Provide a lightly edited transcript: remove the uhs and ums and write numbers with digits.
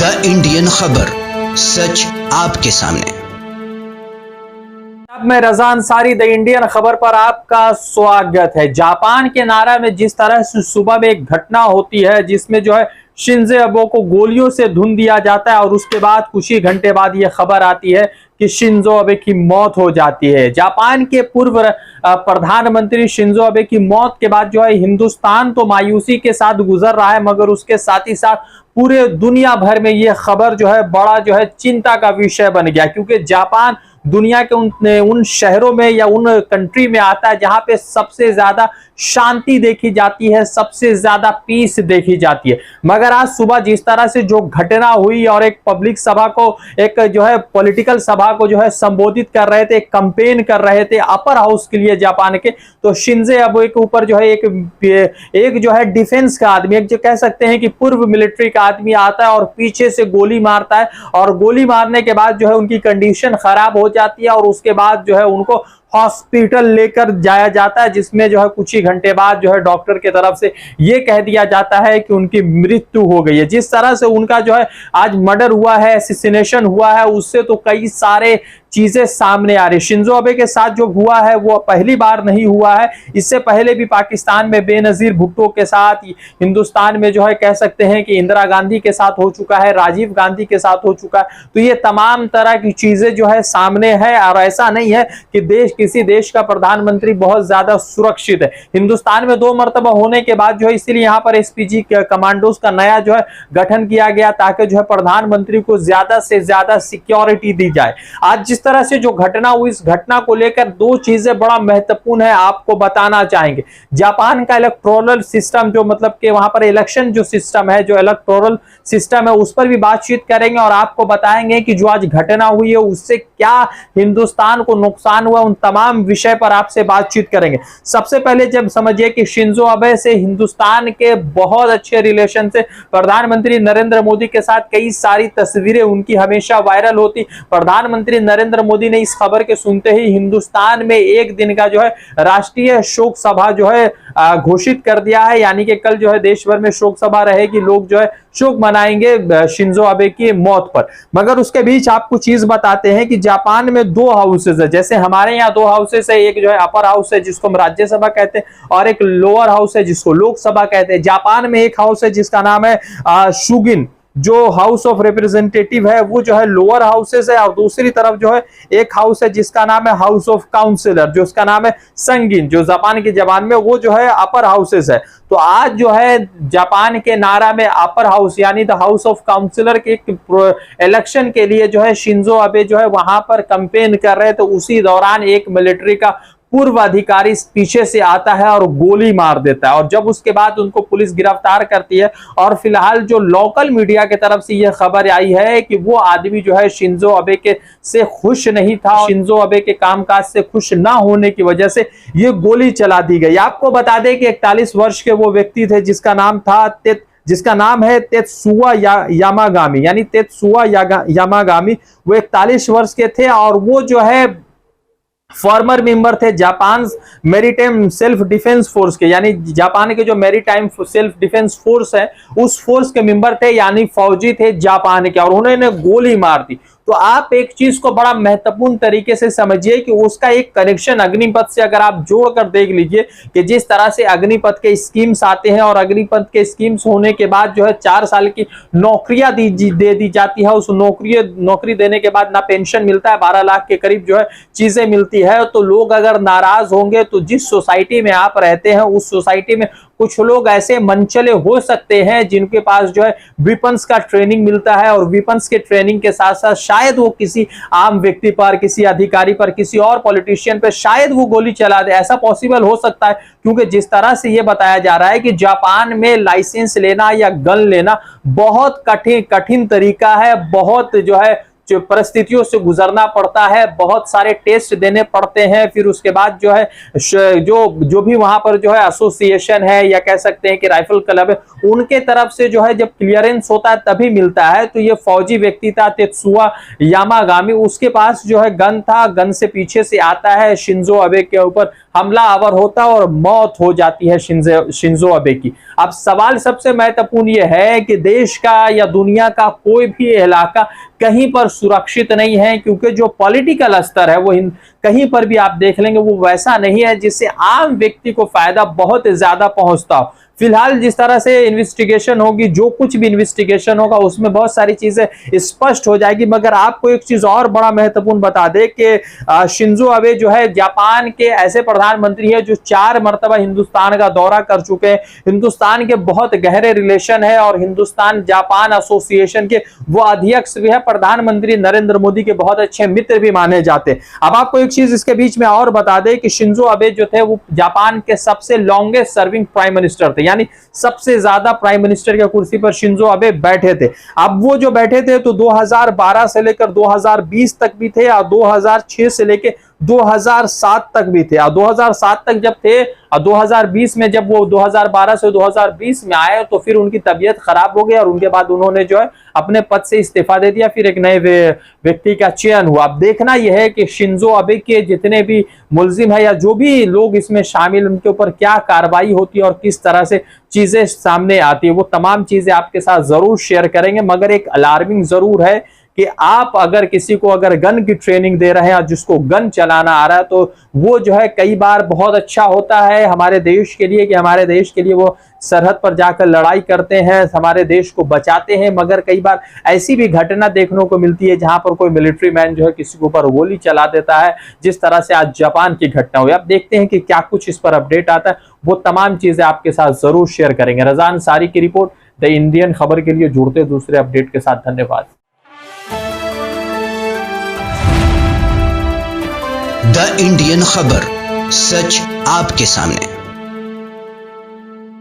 The Indian खबर, सच आपके सामने। अब मैं रजा अंसारी, द इंडियन खबर पर आपका स्वागत है। जापान के नारा में जिस तरह से सुबह में एक घटना होती है जिसमें जो है शिंजो अबे को गोलियों से धुन दिया जाता है और उसके बाद कुछ ही घंटे बाद यह खबर आती है कि शिंजो अबे की मौत हो जाती है। जापान के पूर्व प्रधानमंत्री शिंजो अबे की मौत के बाद जो है हिंदुस्तान तो मायूसी के साथ गुजर रहा है, मगर उसके साथ ही साथ पूरे दुनिया भर में यह खबर जो है बड़ा जो है चिंता का विषय बन गया, क्योंकि जापान दुनिया के उन शहरों में या उन कंट्री में आता है जहां पे सबसे ज्यादा शांति देखी जाती है, सबसे ज्यादा पीस देखी जाती है। मगर आज सुबह जिस तरह से जो घटना हुई और एक पब्लिक सभा को, एक जो है पॉलिटिकल सभा को जो है संबोधित कर रहे थे, कैंपेन कर रहे थे अपर हाउस के लिए जापान के, तो शिंजो अबे के ऊपर जो है एक जो है डिफेंस का आदमी, एक जो कह सकते हैं कि पूर्व मिलिट्री का आदमी आता है और पीछे से गोली मारता है, और गोली मारने के बाद जो है उनकी कंडीशन खराब हो जाती है और उसके बाद जो है उनको हॉस्पिटल लेकर जाया जाता है, जिसमें जो है कुछ ही घंटे बाद जो है डॉक्टर की तरफ से यह कह दिया जाता है कि उनकी मृत्यु हो गई है। जिस तरह से उनका जो है आज मर्डर हुआ है, असैसिनेशन हुआ है, उससे तो कई सारे चीजें सामने आ रही। शिंजो अबे के साथ जो हुआ है वो पहली बार नहीं हुआ है, इससे पहले भी पाकिस्तान में बेनजीर भुट्टो के साथ, हिंदुस्तान में जो है कह सकते हैं कि इंदिरा गांधी के साथ हो चुका है, राजीव गांधी के साथ हो चुका है। तो ये तमाम तरह की चीजें जो है सामने है, और ऐसा नहीं है कि किसी देश का प्रधानमंत्री बहुत ज्यादा सुरक्षित है। हिंदुस्तान में 2 मरतबा होने के बाद जो है इसलिए यहाँ पर एसपीजी कमांडोज का नया जो है गठन किया गया, ताकि जो है प्रधानमंत्री को ज्यादा से ज्यादा सिक्योरिटी दी जाए। आज जिस तरह से जो घटना हुई, इस घटना को लेकर 2 चीजें बड़ा महत्वपूर्ण है, आपको बताना चाहेंगे। जापान का इलेक्टोरल सिस्टम, जो मतलब कि वहां पर इलेक्शन जो सिस्टम है, जो इलेक्टोरल सिस्टम है, उस पर भी बातचीत करेंगे और आपको बताएंगे कि जो आज घटना हुई है उससे क्या हिंदुस्तान को नुकसान हुआ, उन तमाम विषय पर आपसे बातचीत करेंगे। सबसे पहले जब समझिए कि शिंजो अबे से हिंदुस्तान के बहुत अच्छे रिलेशन से, प्रधानमंत्री नरेंद्र मोदी के साथ कई सारी तस्वीरें उनकी हमेशा वायरल होती। प्रधानमंत्री नरेंद्र मोदी ने इस खबर के सुनते ही हिंदुस्तान में एक दिन का जो है राष्ट्रीय शोक सभा जो है घोषित कर दिया है, यानी कि कल जो है देश भर में शोक सभा रहेगी, लोग जो है शोक मनाएंगे शिंजो अबे की मौत पर। मगर उसके बीच आपको चीज बताते हैं कि जापान में 2 हाउसेस है, जैसे हमारे यहाँ 2 हाउसेस है, एक जो है अपर हाउस है जिसको हम राज्यसभा कहते हैं, और एक लोअर हाउस है जिसको लोकसभा कहते हैं। जापान में एक हाउस है जिसका नाम है शुगिन, जो हाउस ऑफ रिप्रेजेंटेटिव है वो जो है लोअर हाउसेस है, और दूसरी तरफ जो है एक हाउस है जिसका नाम है हाउस ऑफ काउंसिलर, जो उसका नाम है संगिन, जो जापान की जबान में वो जो है अपर हाउसेस है। तो आज जो है जापान के नारा में अपर हाउस यानी द हाउस ऑफ काउंसिलर के इलेक्शन के लिए जो है शिंजो अबे जो है वहां पर कैंपेन कर रहे, तो उसी दौरान एक मिलिट्री का पूर्व अधिकारी पीछे से आता है और गोली मार देता है, और जब उसके बाद उनको पुलिस गिरफ्तार करती है। और फिलहाल जो लोकल मीडिया की तरफ से यह खबर आई है कि वो आदमी जो है शिंजो अबे के से खुश नहीं था, शिंजो अबे के कामकाज से खुश ना होने की वजह से ये गोली चला दी गई। आपको बता दें कि 41 वर्ष के वो व्यक्ति थे जिसका नाम है तेत्सुआ यामागामी, यानी तेत्सुआ यामागामी। वो 41 वर्ष के थे और वो जो है फॉर्मर मेंबर थे Japan maritime self defence force के, यानी जापान के जो मैरीटाइम सेल्फ डिफेंस फोर्स है उस फोर्स के मेंबर थे, यानी फौजी थे जापान के, और उन्होंने गोली मार दी। तो आप एक चीज को बड़ा महत्वपूर्ण तरीके से समझिए कि उसका एक कनेक्शन अग्निपथ से अगर आप जोड़कर देख लीजिए कि जिस तरह से अग्निपथ के स्कीम्स आते हैं, और अग्निपथ के स्कीम्स होने के बाद जो है 4 साल की नौकरियां दे दी जाती है। उस नौकरी देने के बाद ना पेंशन मिलता है, 12 लाख के करीब जो है चीजें मिलती है। तो लोग अगर नाराज होंगे तो जिस सोसाइटी में आप रहते हैं उस सोसाइटी में कुछ लोग ऐसे मनचले हो सकते हैं जिनके पास जो है वेपन्स का ट्रेनिंग मिलता है, और वेपन्स के ट्रेनिंग के साथ साथ शायद वो किसी आम व्यक्ति पर, किसी अधिकारी पर, किसी और पॉलिटिशियन पर शायद वो गोली चला दे। ऐसा पॉसिबल हो सकता है, क्योंकि जिस तरह से ये बताया जा रहा है कि जापान में लाइसेंस लेना या गन लेना बहुत कठिन तरीका है, बहुत जो है जो परिस्थितियों से गुजरना पड़ता है, बहुत सारे टेस्ट देने पड़ते हैं। फिर उसके बाद जो है जो भी वहां पर जो है एसोसिएशन है या कह सकते हैं कि राइफल क्लब है, उनके तरफ से जो है जब क्लियरेंस होता है तभी मिलता है। तो ये फौजी व्यक्ति था तेत्सुआ यामागामी, उसके पास जो है गन था, गन से पीछे से आता है, शिंजो अबे के ऊपर हमलावर होता है और मौत हो जाती है शिंजो अबे की। अब सवाल सबसे महत्वपूर्ण यह है कि देश का या दुनिया का कोई भी इलाका कहीं पर सुरक्षित नहीं है, क्योंकि जो पॉलिटिकल स्तर है वो कहीं पर भी आप देख लेंगे वो वैसा नहीं है जिससे आम व्यक्ति को फायदा बहुत ज्यादा पहुंचता हो। फिलहाल जिस तरह से इन्वेस्टिगेशन होगी, जो कुछ भी इन्वेस्टिगेशन होगा उसमें बहुत सारी चीजें स्पष्ट हो जाएगी। मगर आपको एक चीज और बड़ा महत्वपूर्ण बता दे कि शिंजो अबे जो है जापान के ऐसे प्रधानमंत्री है जो 4 मरतबा हिंदुस्तान का दौरा कर चुके हैं। हिंदुस्तान के बहुत गहरे रिलेशन है और हिंदुस्तान जापान एसोसिएशन के वो अध्यक्ष भी है। प्रधानमंत्री नरेंद्र मोदी के बहुत अच्छे मित्र भी माने जाते हैं। अब आपको एक चीज इसके बीच में और बता दे कि शिंजो अबे जो थे वो जापान के सबसे लॉन्गेस्ट सर्विंग प्राइम मिनिस्टर थे, यानी सबसे ज्यादा प्राइम मिनिस्टर की कुर्सी पर शिंजो अबे बैठे थे। अब वो जो बैठे थे तो 2012 से लेकर 2020 तक भी थे और 2006 से लेकर 2007 तक भी थे। और 2007 तक जब थे और 2020 में जब वो 2012 से 2020 में आए तो फिर उनकी तबीयत खराब हो गई और उनके बाद उन्होंने जो है अपने पद से इस्तीफा दे दिया, फिर एक नए व्यक्ति का चयन हुआ। अब देखना यह है कि शिंजो अबे के जितने भी मुलजिम है या जो भी लोग इसमें शामिल, उनके ऊपर क्या कार्रवाई होती है और किस तरह से चीजें सामने आती है, वो तमाम चीजें आपके साथ जरूर शेयर करेंगे। मगर एक अलार्मिंग जरूर है कि आप अगर किसी को अगर गन की ट्रेनिंग दे रहे हैं और जिसको गन चलाना आ रहा है तो वो जो है कई बार बहुत अच्छा होता है हमारे देश के लिए कि हमारे देश के लिए वो सरहद पर जाकर लड़ाई करते हैं, हमारे देश को बचाते हैं। मगर कई बार ऐसी भी घटना देखने को मिलती है जहां पर कोई मिलिट्री मैन जो है किसी के ऊपर गोली चला देता है, जिस तरह से आज जापान की घटना हुई। अब देखते हैं कि क्या कुछ इस पर अपडेट आता है, वो तमाम चीजें आपके साथ जरूर शेयर करेंगे। रज़ा अंसारी की रिपोर्ट, द इंडियन खबर के लिए जुड़ते दूसरे अपडेट के साथ धन्यवाद। द इंडियन खबर, सच आपके सामने।